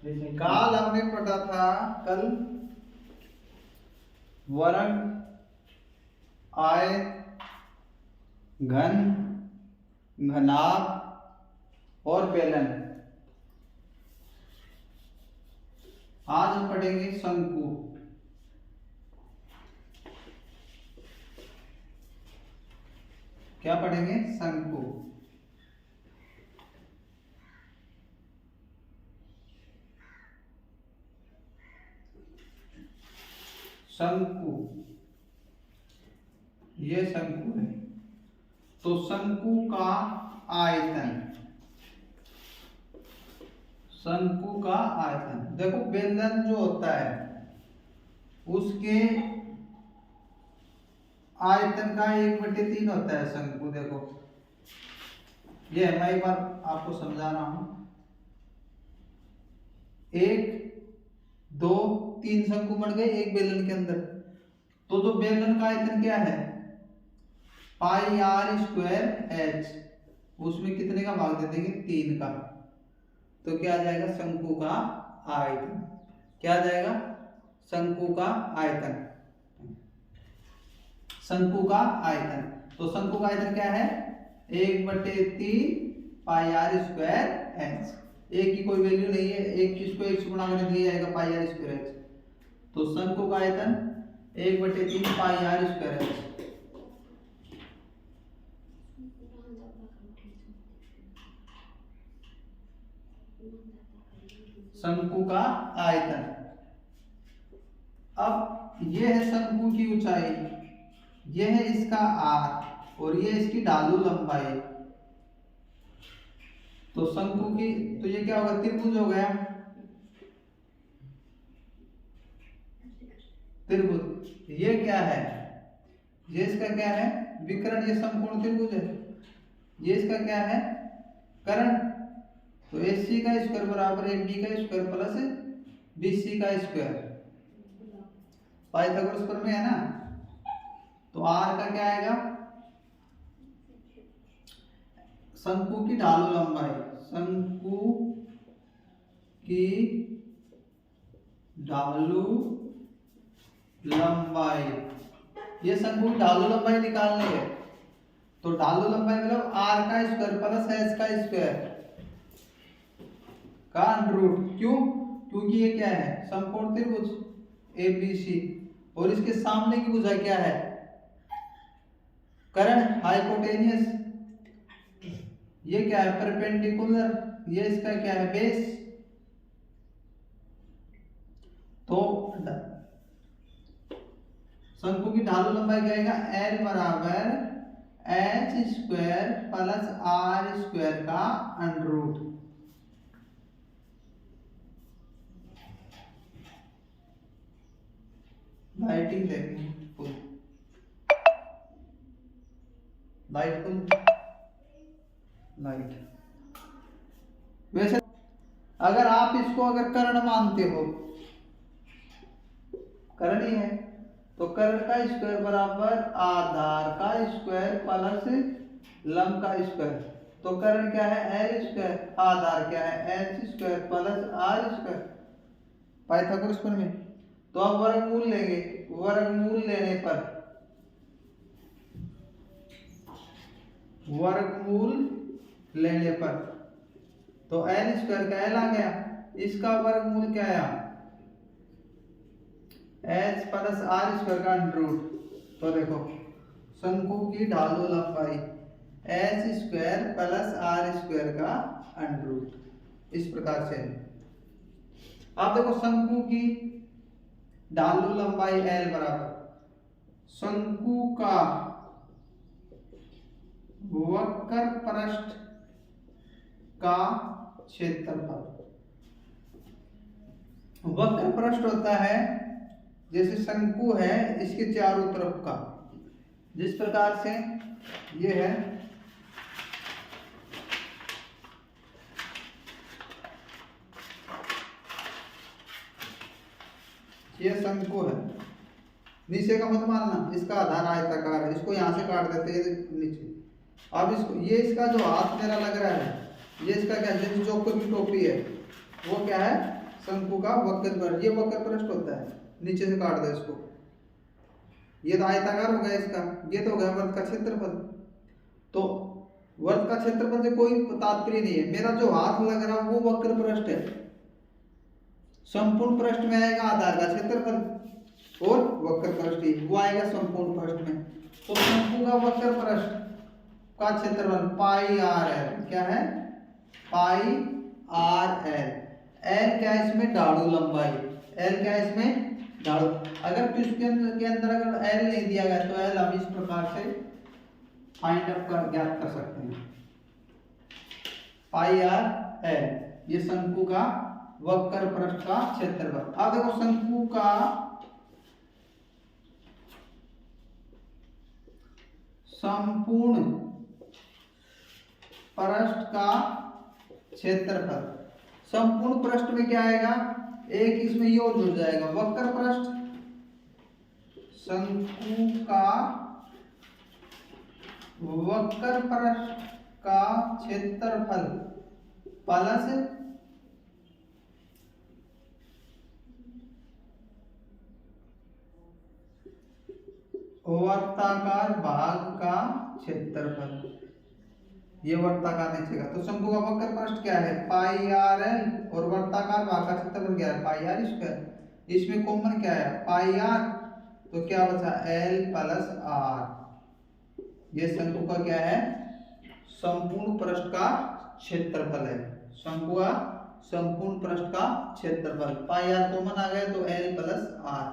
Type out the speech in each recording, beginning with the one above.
काल हमने पढ़ा था कल वर्ग, आयत, घन, घनाभ और बेलन। आज हम पढ़ेंगे शंकु। क्या पढ़ेंगे? शंकु। शंकु, ये शंकु है। तो शंकु का आयतन, शंकु का आयतन देखो, बेलन जो होता है उसके आयतन का 1/3 होता है शंकु। देखो ये मैं एक बार आपको समझा रहा हूं। 1, 2, 3 शंकु बन गए एक बेलन के अंदर। तो जो बेलन का आयतन क्या है? पाई आर स्क्वायर एच। उसमें कितने का भाग दे देंगे? 3 का। तो क्या आ जाएगा? शंकु का आयतन। क्या आ जाएगा? शंकु का आयतन। शंकु का आयतन। तो शंकु का आयतन क्या है? 1/3 पाई आर स्क्वायर एच। एक की कोई वैल्यू नहीं है, एक चीज को एक से गुणा करके दिया जाएगा पाई आर स्क्वायर एच। तो शंकु का आयतन 1/3 पाई आर स्क्वायर एच। शंकु का आयतन। अब यह है शंकु की ऊंचाई, यह है इसका आर और यह इसकी ढालू लंबाई। तो शंकु की, तो ये क्या होगा? त्रिभुज हो गया। त्रिभुज। ये क्या है? ये इसका क्या है? विकर्ण। ये समकोण त्रिभुज है। ये इसका क्या है? कर्ण। तो AC का स्क्वायर बराबर AB का स्क्वायर प्लस BC का स्क्वायर। पाइथागोरस प्रमेय है ना। तो R का क्या आएगा? शंकु की ढालू लंबाई, शंकु की ढालू लंबाई। ये शंकु की ढालू लंबाई निकालनी है। तो ढालू लंबाई मतलब R का स्क्वायर प्लस H का स्क्वायर का अंडररूट। क्यों? क्योंकि ये क्या है? समकोण त्रिभुज ABC और इसके सामने की भुजा क्या है? कर्ण, हाइपोटेनियस। ये क्या है? परपेंडिकुलर। ये इसका क्या है? बेस। तो शंकु की ढालू लंबाई क्या आएगा? L बराबर H square plus R square का अंडररूट। लाइटिंग देखनी फुल, लाइट फुल, लाइट। वैसे अगर आप इसको अगर कर्ण मानते हो, कर्ण ही है, तो कर्ण का स्क्वायर बराबर आधार का स्क्वायर प्लस लंब का स्क्वायर। तो कर्ण क्या है? L square. आधार क्या है? H square plus R square. Pythagoras प्रमेय। तो अब वर्गमूल लेंगे। वर्गमूल लेने पर, वर्गमूल लेने पर तो L स्क्वायर का L आ गया, इसका वर्गमूल क्या आया? H प्लस R स्क्वायर का अंडररूट। तो देखो शंकु की ढालू लंबाई H square plus R square का अंडररूट। इस प्रकार से आप देखो शंकु की ढालू लंबाई L बराबर शंकु का वक्र पृष्ठ का क्षेत्रफल। वक्र पृष्ठ होता है जैसे शंकु है इसके चारों तरफ का, जिस प्रकार से ये है, ये शंकु है। नीचे का मत मानना, इसका आधार आयताकार है, इसको यहाँ से काट देते हैं नीचे। अब इसको, ये इसका जो हाथ मेरा लग रहा है, ये इसका क्या, जैसे जोकर की टोपी है, वो क्या है? शंकु का वक्र पृष्ठ, ये वक्र पृष्ठ होता है, नीचे से काट दो इसको, ये तो आयताकार हो गया इसका, ये तो हो गया वर्ग का क्षेत्रफल। तो वर्ग का क्षेत्रफल से कोई तात्पर्य नहीं है, मेरा जो हाथ लग रहा है वो वक्र पृष्ठ है, संपूर्ण पृष्ठ में आएगा आधार का क्षेत्रफल और वक्र पृष्ठ ही वो आएगा संपूर्ण पृष्ठ में। तो शंकु का वक्र पृष्ठ का क्षेत्रफल पाई आर एल, क्या है, पाई आर एल। एल क्या है इसमें, ढाड़ू लंबाई, एल क्या है इसमें, ढाड़ू। अगर क्वेश्चन के अंदर अगर एल नहीं दिया गया तो एल हम इस प्रकार से फाइंड अप कर ज्ञात कर सकते हैं, पाई आर एल, ये शंकु का वक्र पृष्ठ का क्षेत्रफल। अब देखो शंकु का संपूर्ण पृष्ठ का क्षेत्रफल, संपूर्ण पृष्ठ में क्या आएगा, एक इसमें ये और जुड़ जाएगा, वक्र पृष्ठ, शंकु का वक्र पृष्ठ का क्षेत्रफल प्लस वर्ताकार भाग का क्षेत्रफल, ये वर्ताकार नीचे का। तो शंकु का वक्र पृष्ठ क्या है, पाई आर एल, और वर्ताकार भाग का क्षेत्रफल क्या है, पाई आर स्क्वायर। इसमें कॉमन क्या है, पाई आर, तो क्या बचा, एल प्लस आर। ये शंकु का क्या है, संपूर्ण पृष्ठ का क्षेत्रफल है, शंकु का संपूर्ण पृष्ठ का क्षेत्रफल। पाई आर कॉमन आ गया तो L plus R,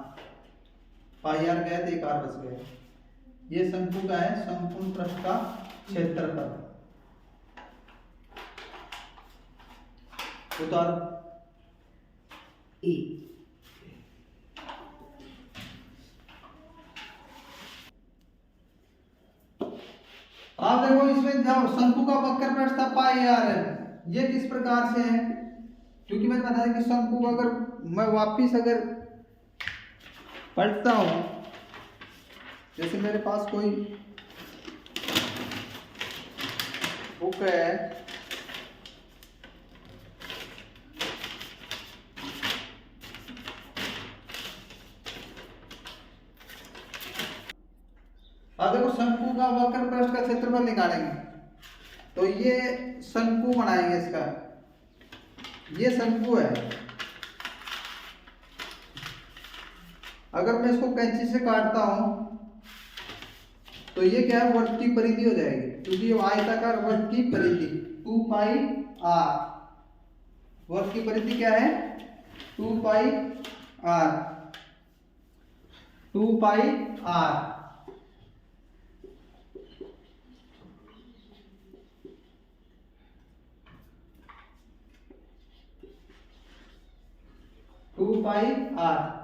pi R गया तो एक आर बच गया। ये शंकु का है संपूर्ण पृष्ठ का क्षेत्रफल। उत्तर ई। आप देखो इसमें जाओ, शंकु का वक्र पृष्ठ था पाई आर है, ये किस प्रकार से है, क्योंकि मैंने बताया कि शंकु का अगर मैं वापिस अगर पढ़ता हूं, जैसे मेरे पास कोई बुक है, अब देखो शंकु का वक्र पृष्ठ का क्षेत्रफल निकालेंगे, तो ये शंकु बनाएंगे इसका, ये शंकु है। अगर मैं इसको कैंची से काटता हूं तो ये क्या है, वर्ग की परिधि हो जाएगी, क्योंकि ये आयताकार वर्ग की परिधि 2 पाई आर, वर्ग की परिधि क्या है, 2 पाई आर, 2 पाई आर।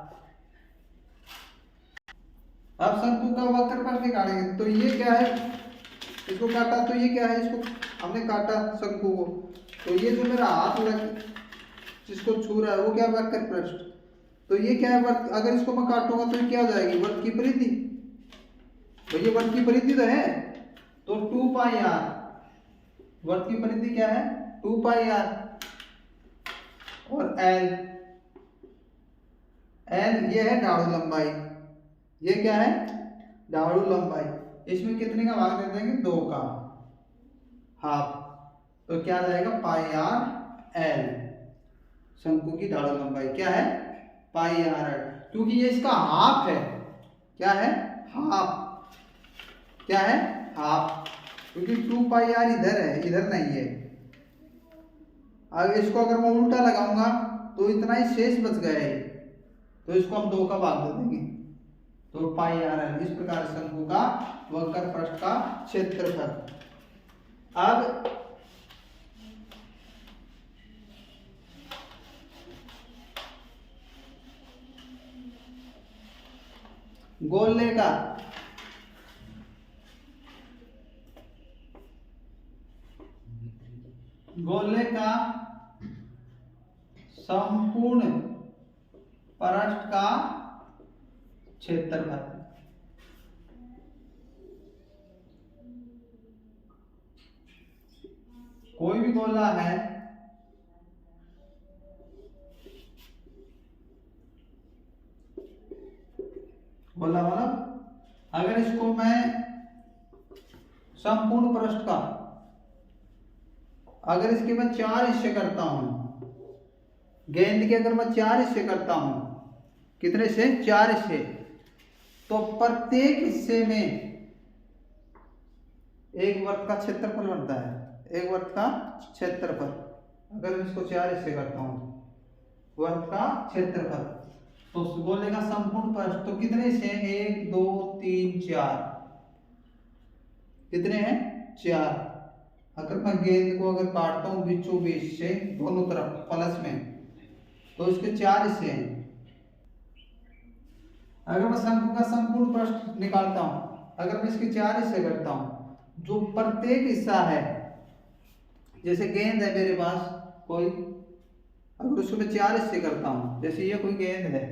अब शंकु का वक्र पृष्ठ निकालेंगे, तो ये क्या है, इसको काटा, तो ये क्या है, इसको हमने काटा शंकु को, तो ये जो मेरा हाथ लग जिसको छू रहा है वो क्या, वक्र पृष्ठ। तो ये क्या है, वर्ग, अगर इसको मैं काटूंगा तो ये क्या हो जाएगी, वर्ग की परिधि, तो ये वर्ग की परिधि तो है, तो 2 पाई आर, वर्ग की परिधि क्या है, 2 पाई आर, और एल, एल ये है ढाड़ू लंबाई, ये क्या है, ढाड़ू लंबाई। इसमें कितने का भाग दे देंगे, 2 का हाफ, तो क्या जाएगा, पाई आर एल, शंकु की ढाड़ू लंबाई क्या है, पाई आर एल, क्योंकि ये इसका हाफ है, क्या है, हाफ, क्या है, हाफ, क्योंकि 2 पाई आर इधर है, इधर नहीं है। अब इसको अगर मैं उल्टा लगाऊंगा तो इतना ही शेष बच गया है, तो इसको हम 2 का भाग दे देंगे, तो पाई आर एल। इस प्रकार शंकु का वक्र पृष्ठ का क्षेत्रफल। अब गोले का संपूर्ण पृष्ठ का क्षेत्रफल। कोई भी गोला है खोला मतलब अगर इसको मैं संपूर्ण पृष्ठ का अगर इसके मैं 4 हिस्से करता हूं, गेंद के अगर मैं 4 हिस्से करता हूं, कितने से 4 हिस्से, तो प्रत्येक हिस्से में एक वर्ग का क्षेत्रफल बनता है, एक वर्ग का क्षेत्रफल। अगर मैं इसको 4 हिस्से करता हूं, वर्ग का क्षेत्रफल, तो गोले का संपूर्ण पृष्ठ तो कितने हिस्से हैं, 1 2 3 4, कितने हैं 4। अगर मैं गेंद को अगर काटता हूं बीचों बीच से दोनों तरफ प्लस में, तो इसके 4 हिस्से हैं। अगर मैं शंकु का संपूर्ण पृष्ठ निकालता हूं, अगर मैं इसके 4 हिस्से करता हूं, जो प्रत्येक हिस्सा है, जैसे गेंद है मेरे पास कोई, अगर उसको मैं 4 हिस्से करता हूं, जैसे ये कोई गेंद है,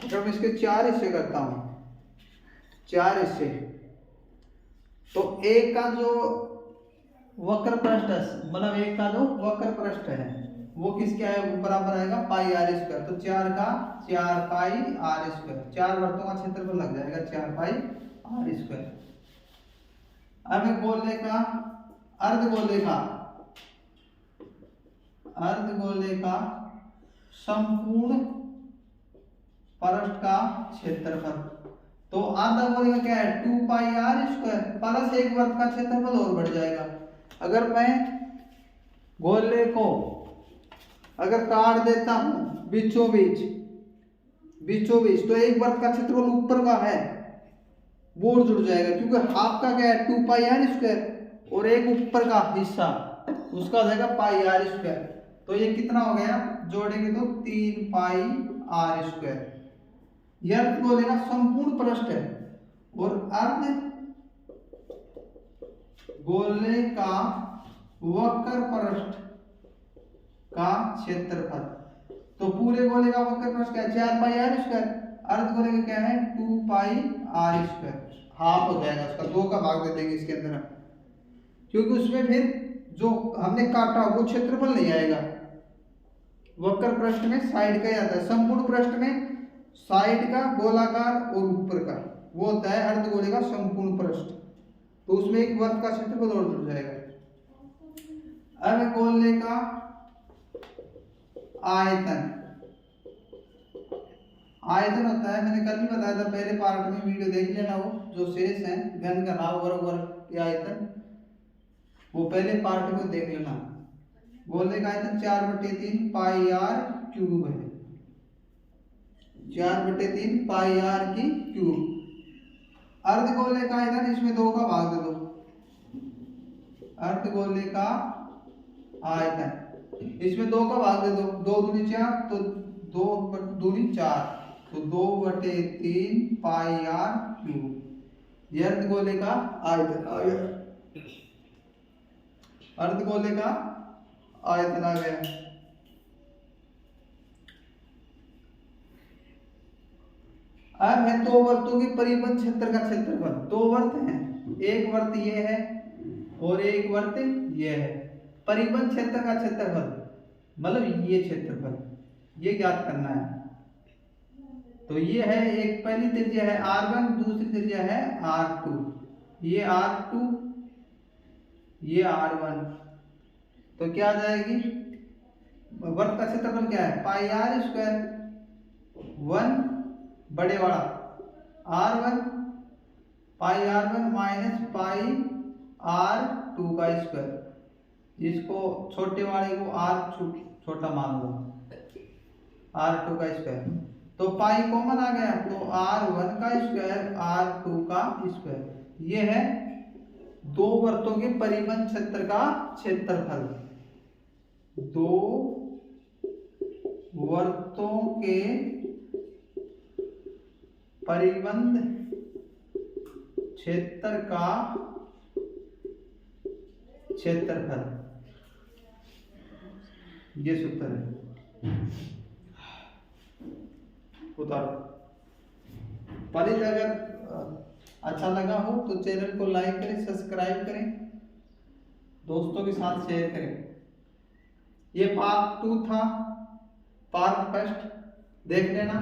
अगर मैं इसके 4 हिस्से करता हूं, 4 हिस्से, तो एक का जो वक्र पृष्ठ है, मतलब एक का जो वक्र पृष्ठ है वो किसके है, बराबर आएगा पाई आर स्क्वायर। तो 4 का 4 पाई आर स्क्वायर, 4 वर्तों का क्षेत्रफल लग जाएगा 4 पाई आर स्क्वायर। अब गोले का अर्धगोले का संपूर्ण पृष्ठ का क्षेत्रफल, तो आधा गोले का क्या है 2 पाई आर स्क्वायर प्लस एक वर्ग का क्षेत्रफल और बढ़ जाएगा। अगर मैं गोले को अगर काट देता हूं बीचों बीच, तो एक वर्ग का क्षेत्रफल ऊपर का है वो जुड़ जाएगा, क्योंकि हाफ का क्या है 2 पाई आर स्क्वायर और एक ऊपर का हिस्सा उसका हो जाएगा पाई आर स्क्वायर। तो ये कितना हो गया, जोड़ेंगे तो 3 पाई आर स्क्वायर। यह अर्धगोले का संपूर्ण पृष्ठ है, और अर्धगोले का वक्र पृष्ठ का क्षेत्रफल, तो पूरे गोले का वक्र पृष्ठ क्या है 4 पाई आर स्क्वायर, अर्धगोले का क्या है 2 पाई आर स्क्वायर, हाफ हो जाएगा उसका, 2 का भाग दे देंगे इसके अंदर, क्योंकि उसमें फिर जो हमने काटा वो क्षेत्रफल नहीं आएगा। वक्र पृष्ठ में साइड का ही आता है, संपूर्ण पृष्ठ में साइड का गोलाकार और ऊपर का वो होता है अर्धगोले का संपूर्ण पृष्ठ, तो उसमें एक वर्ग का क्षेत्रफल और जुड़ जाएगा। अब गोले का आयतन होता है, मैंने कल भी बताया था पहले पार्ट में, वीडियो देख लेना, वो जो शेष है घन का नाम वर्ग के आयतन, वो पहले पार्ट में देख लेना। गोले का आयतन 4/3 पाई आर क्यूब है, 4/3 पाई आर की क्यूब। अर्धगोले का आयतन इसमें 2 का भाग दे दो, अर्धगोले का आयतन इसमें 2 का भाग दे दो, 2 दूनी 4, तो 2 दूनी 4, तो 2/3 पाई आर क्यूब। यह अर्धगोले का आयतन आ गया, अर्धगोले का आयतन आ गया। अब है 2 वर्तों के परिबंध क्षेत्र का क्षेत्रफल। 2 वर्त हैं, एक वर्त ये है और एक वर्त ये है। परिबंध क्षेत्र का क्षेत्रफल मतलब ये क्षेत्रफल, ये ज्ञात करना है। तो ये है, एक पहली त्रिज्या है r1, दूसरी त्रिज्या है r2, ये r2 ये r1, तो क्या आ जाएगी, वर्ग का क्षेत्रफल क्या है पाई आर स्क्वायर, 1 बड़े वाला r1 पाई r1 माइनस पाई r2 का स्क्वायर, इसको छोटे वाले को r छोटा मान लो, r2 का स्क्वायर, तो पाई कॉमन आ गया, तो r1 का स्क्वायर r2 का स्क्वायर। ये है 2 वर्तों के परिबंध क्षेत्र का क्षेत्रफल। 2 वर्तों के परिबंध क्षेत्र का क्षेत्रफल, ये सूत्र है। उतारो। अगर अच्छा लगा हो तो चैनल को लाइक करें, सब्सक्राइब करें, दोस्तों के साथ शेयर करें। ये पार्ट 2 था, पार्ट फर्स्ट देख लेना।